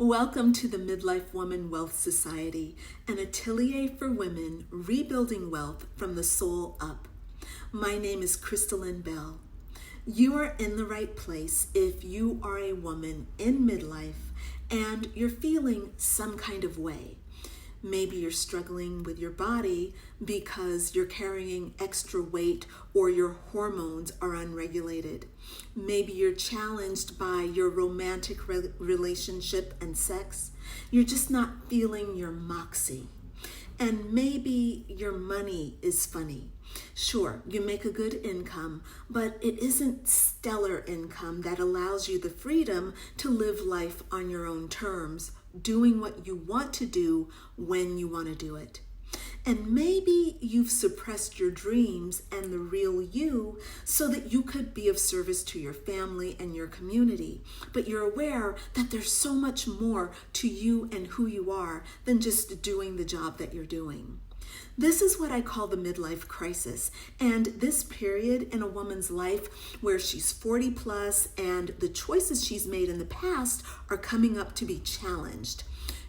Welcome to the Midlife Woman Wealth Society, an atelier for women rebuilding wealth from the soul up. My name is Crystalline Bell. You are in the right place if you are a woman in midlife and you're feeling some kind of way. Maybe you're struggling with your body because you're carrying extra weight or your hormones are unregulated. Maybe you're challenged by your romantic relationship and sex. You're just not feeling your moxie. And maybe your money is funny. Sure, you make a good income, but it isn't stellar income that allows you the freedom to live life on your own terms, doing what you want to do when you want to do it. And maybe you've suppressed your dreams and the real you so that you could be of service to your family and your community. But you're aware that there's so much more to you and who you are than just doing the job that you're doing. This is what I call the midlife crisis, and this period in a woman's life where she's 40 plus and the choices she's made in the past are coming up to be challenged.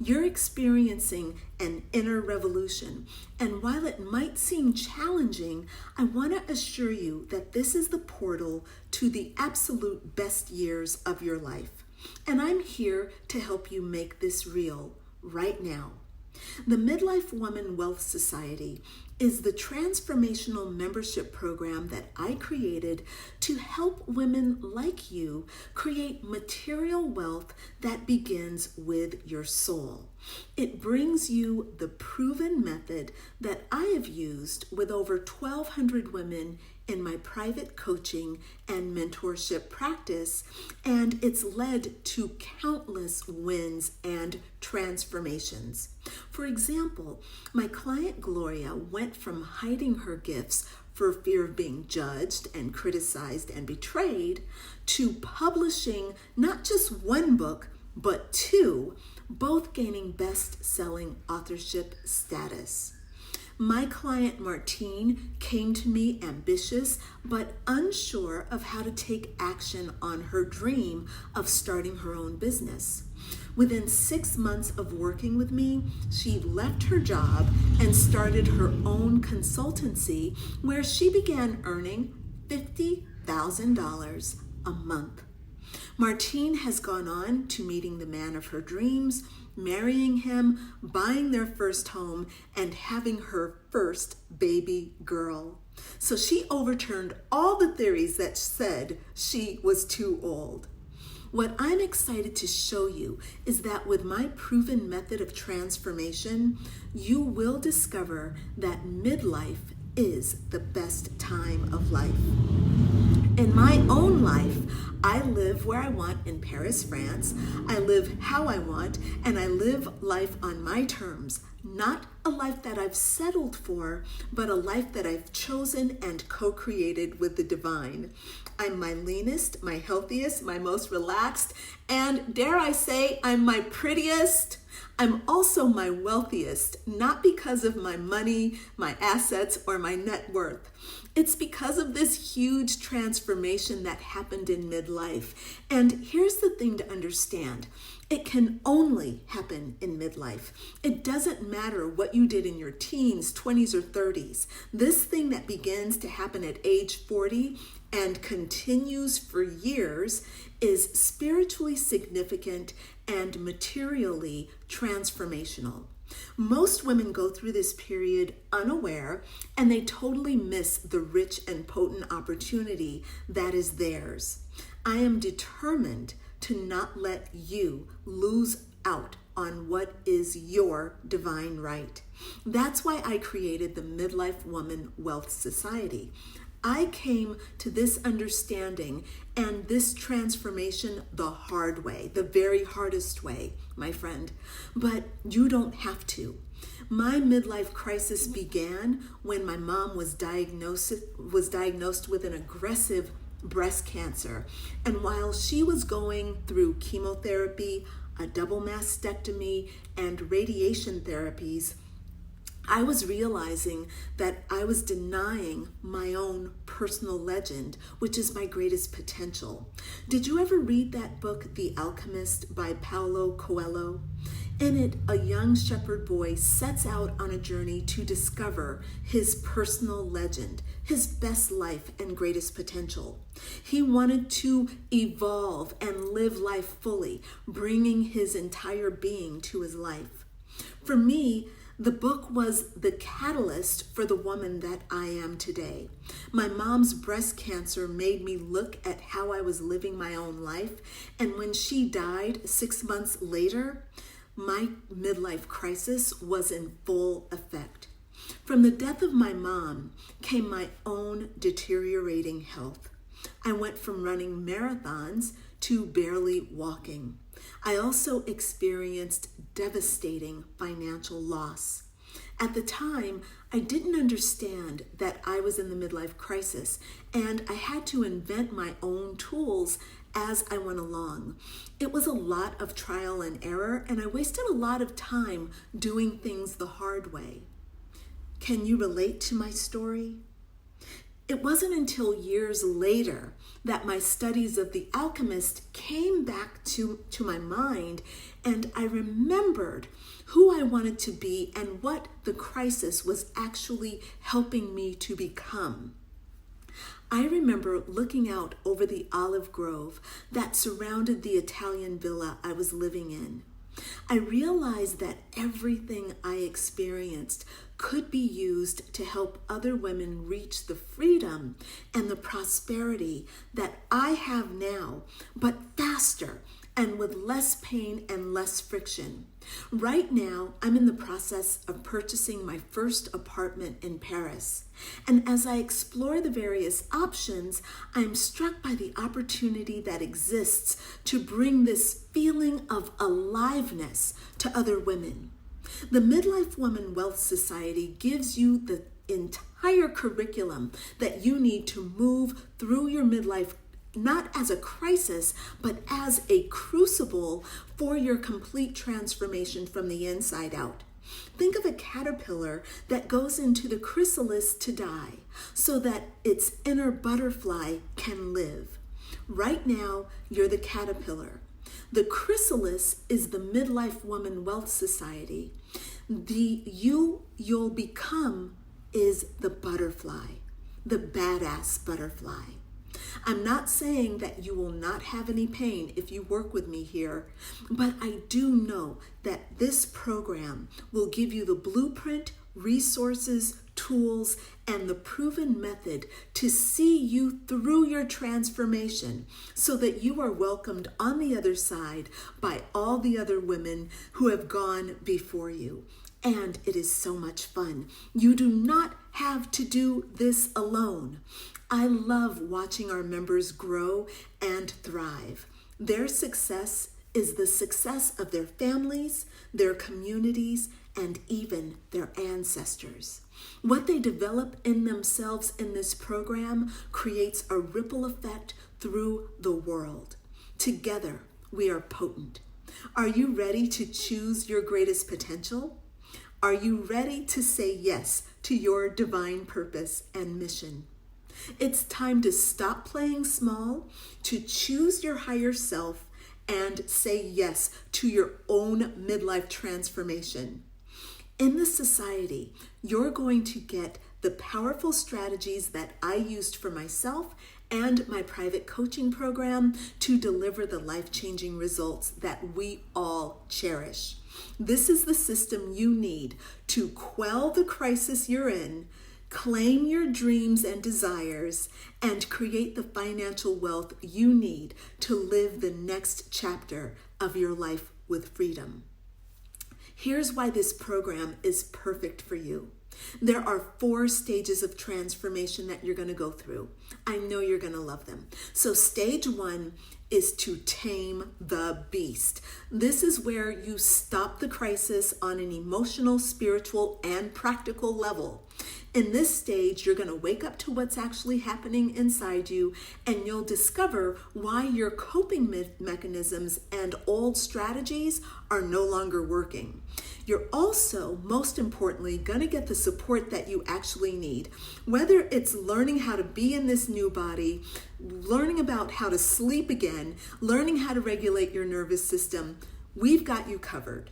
You're experiencing an inner revolution, and while it might seem challenging, I want to assure you that this is the portal to the absolute best years of your life. And I'm here to help you make this real right now. The Midlife Woman Wealth Society is the transformational membership program that I created to help women like you create material wealth that begins with your soul. It brings you the proven method that I have used with over 1,200 women in my private coaching and mentorship practice, and it's led to countless wins and transformations. For example, my client Gloria went from hiding her gifts for fear of being judged and criticized and betrayed to publishing not just one book, but two, both gaining best-selling authorship status. My client Martine came to me ambitious but unsure of how to take action on her dream of starting her own business. Within 6 months of working with me, she left her job and started her own consultancy where she began earning $50,000 a month. Martine has gone on to meeting the man of her dreams, marrying him, buying their first home, and having her first baby girl. So she overturned all the theories that said she was too old. What I'm excited to show you is that with my proven method of transformation, you will discover that midlife is the best time of life. In my own life, I live where I want in Paris, France. I live how I want, and I live life on my terms. Not a life that I've settled for, but a life that I've chosen and co-created with the divine. I'm my leanest, my healthiest, my most relaxed, and dare I say, I'm my prettiest. I'm also my wealthiest, not because of my money, my assets, or my net worth. It's because of this huge transformation that happened in midlife. And here's the thing to understand. It can only happen in midlife. It doesn't matter what you did in your teens, 20s, or 30s. This thing that begins to happen at age 40 and continues for years is spiritually significant and materially transformational. Most women go through this period unaware, and they totally miss the rich and potent opportunity that is theirs. I am determined to not let you lose out on what is your divine right. That's why I created the Midlife Woman Wealth Society. I came to this understanding and this transformation the hard way, the very hardest way, my friend. But you don't have to. My midlife crisis began when my mom was diagnosed with an aggressive breast cancer. And while she was going through chemotherapy, a double mastectomy, and radiation therapies, I was realizing that I was denying my own personal legend, which is my greatest potential. Did you ever read that book, The Alchemist by Paulo Coelho? In it, a young shepherd boy sets out on a journey to discover his personal legend, his best life and greatest potential. He wanted to evolve and live life fully, bringing his entire being to his life. For me, the book was the catalyst for the woman that I am today. My mom's breast cancer made me look at how I was living my own life, and when she died 6 months later, my midlife crisis was in full effect. From the death of my mom came my own deteriorating health. I went from running marathons to barely walking. I also experienced devastating financial loss. At the time, I didn't understand that I was in the midlife crisis, and I had to invent my own tools as I went along. It was a lot of trial and error, and I wasted a lot of time doing things the hard way. Can you relate to my story? It wasn't until years later that my studies of The Alchemist came back to my mind, and I remembered who I wanted to be and what the crisis was actually helping me to become. I remember looking out over the olive grove that surrounded the Italian villa I was living in. I realized that everything I experienced could be used to help other women reach the freedom and the prosperity that I have now, but faster and with less pain and less friction. Right now, I'm in the process of purchasing my first apartment in Paris. And as I explore the various options, I'm struck by the opportunity that exists to bring this feeling of aliveness to other women. The Midlife Woman Wealth Society gives you the entire curriculum that you need to move through your midlife, not as a crisis, but as a crucible for your complete transformation from the inside out. Think of a caterpillar that goes into the chrysalis to die so that its inner butterfly can live. Right now, you're the caterpillar. The chrysalis is the Midlife Woman Wealth Society. The you'll become is the butterfly, the badass butterfly. I'm not saying that you will not have any pain if you work with me here, but I do know that this program will give you the blueprint, resources, tools, and the proven method to see you through your transformation so that you are welcomed on the other side by all the other women who have gone before you. And it is so much fun. You do not have to do this alone. I love watching our members grow and thrive. Their success is the success of their families, their communities, and even their ancestors. What they develop in themselves in this program creates a ripple effect through the world. Together, we are potent. Are you ready to choose your greatest potential? Are you ready to say yes to your divine purpose and mission? It's time to stop playing small, to choose your higher self, and say yes to your own midlife transformation. In this society, you're going to get the powerful strategies that I used for myself and my private coaching program to deliver the life-changing results that we all cherish. This is the system you need to quell the crisis you're in, claim your dreams and desires, and create the financial wealth you need to live the next chapter of your life with freedom. Here's why this program is perfect for you. There are 4 stages of transformation that you're going to go through. I know you're going to love them. So stage 1 is to tame the beast. This is where you stop the crisis on an emotional, spiritual, and practical level. In this stage, you're going to wake up to what's actually happening inside you, and you'll discover why your coping mechanisms and old strategies are no longer working. You're also, most importantly, going to get the support that you actually need. Whether it's learning how to be in this new body, learning about how to sleep again, learning how to regulate your nervous system, we've got you covered.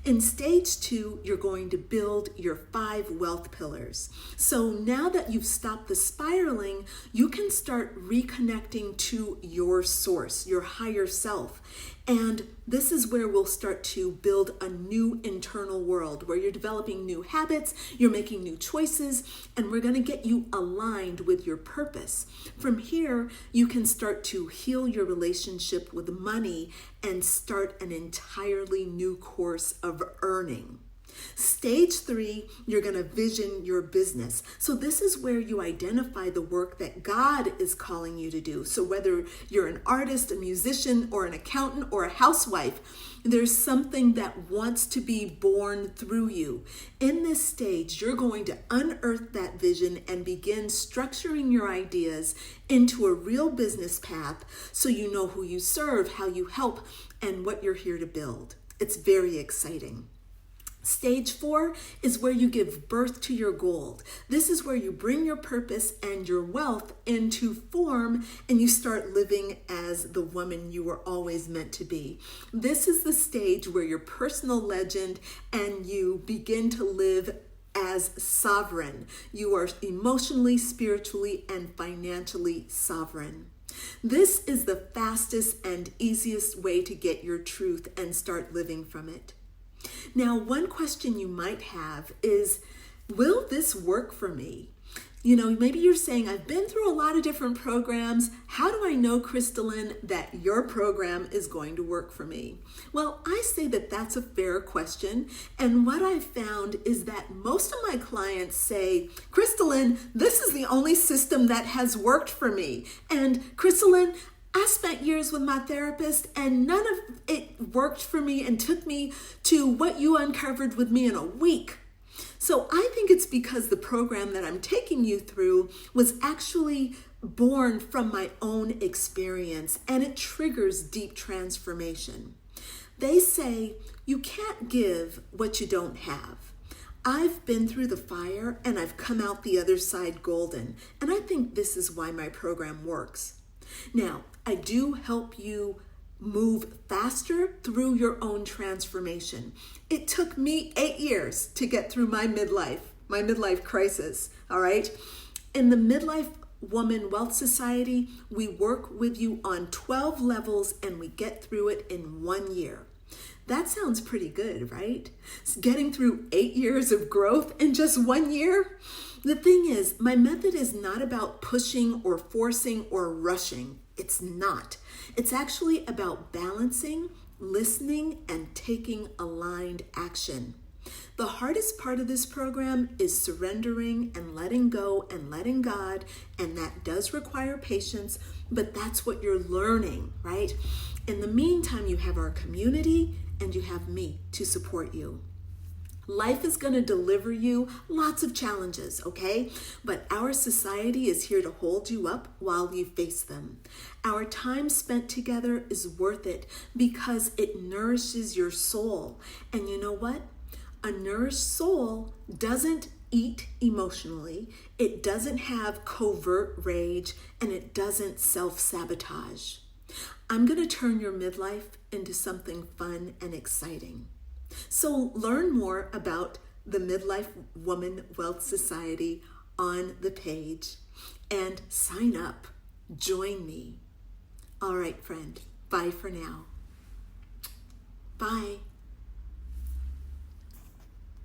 In stage 2, you're going to build your 5 wealth pillars. So now that you've stopped the spiraling, you can start reconnecting to your source, your higher self. And this is where we'll start to build a new internal world where you're developing new habits, you're making new choices, and we're going to get you aligned with your purpose. From here, you can start to heal your relationship with money and start an entirely new course of earning. Stage 3, you're going to vision your business. So this is where you identify the work that God is calling you to do. So whether you're an artist, a musician, or an accountant, or a housewife, there's something that wants to be born through you. In this stage, you're going to unearth that vision and begin structuring your ideas into a real business path so you know who you serve, how you help, and what you're here to build. It's very exciting. Stage 4 is where you give birth to your gold. This is where you bring your purpose and your wealth into form and you start living as the woman you were always meant to be. This is the stage where you're personal legend and you begin to live as sovereign. You are emotionally, spiritually, and financially sovereign. This is the fastest and easiest way to get your truth and start living from it. Now, one question you might have is, will this work for me? You know, maybe you're saying, I've been through a lot of different programs. How do I know, Crystalline, that your program is going to work for me? Well, I say that that's a fair question. And what I've found is that most of my clients say, Crystalline, this is the only system that has worked for me. And Crystalline, I spent years with my therapist and none of it worked for me and took me to what you uncovered with me in a week. So I think it's because the program that I'm taking you through was actually born from my own experience and it triggers deep transformation. They say you can't give what you don't have. I've been through the fire and I've come out the other side golden. And I think this is why my program works. Now, I do help you move faster through your own transformation. It took me 8 years to get through my midlife crisis, all right? In the Midlife Woman Wealth Society, we work with you on 12 levels and we get through it in 1 year. That sounds pretty good, right? Getting through 8 years of growth in just 1 year? The thing is, my method is not about pushing or forcing or rushing. It's not. It's actually about balancing, listening, and taking aligned action. The hardest part of this program is surrendering and letting go and letting God, and that does require patience, but that's what you're learning, right? In the meantime, you have our community and you have me to support you. Life is going to deliver you lots of challenges, okay? But our society is here to hold you up while you face them. Our time spent together is worth it because it nourishes your soul. And you know what? A nourished soul doesn't eat emotionally, it doesn't have covert rage, and it doesn't self-sabotage. I'm going to turn your midlife into something fun and exciting. So learn more about the Midlife Woman Wealth Society on the page and sign up. Join me. All right, friend. Bye for now. Bye.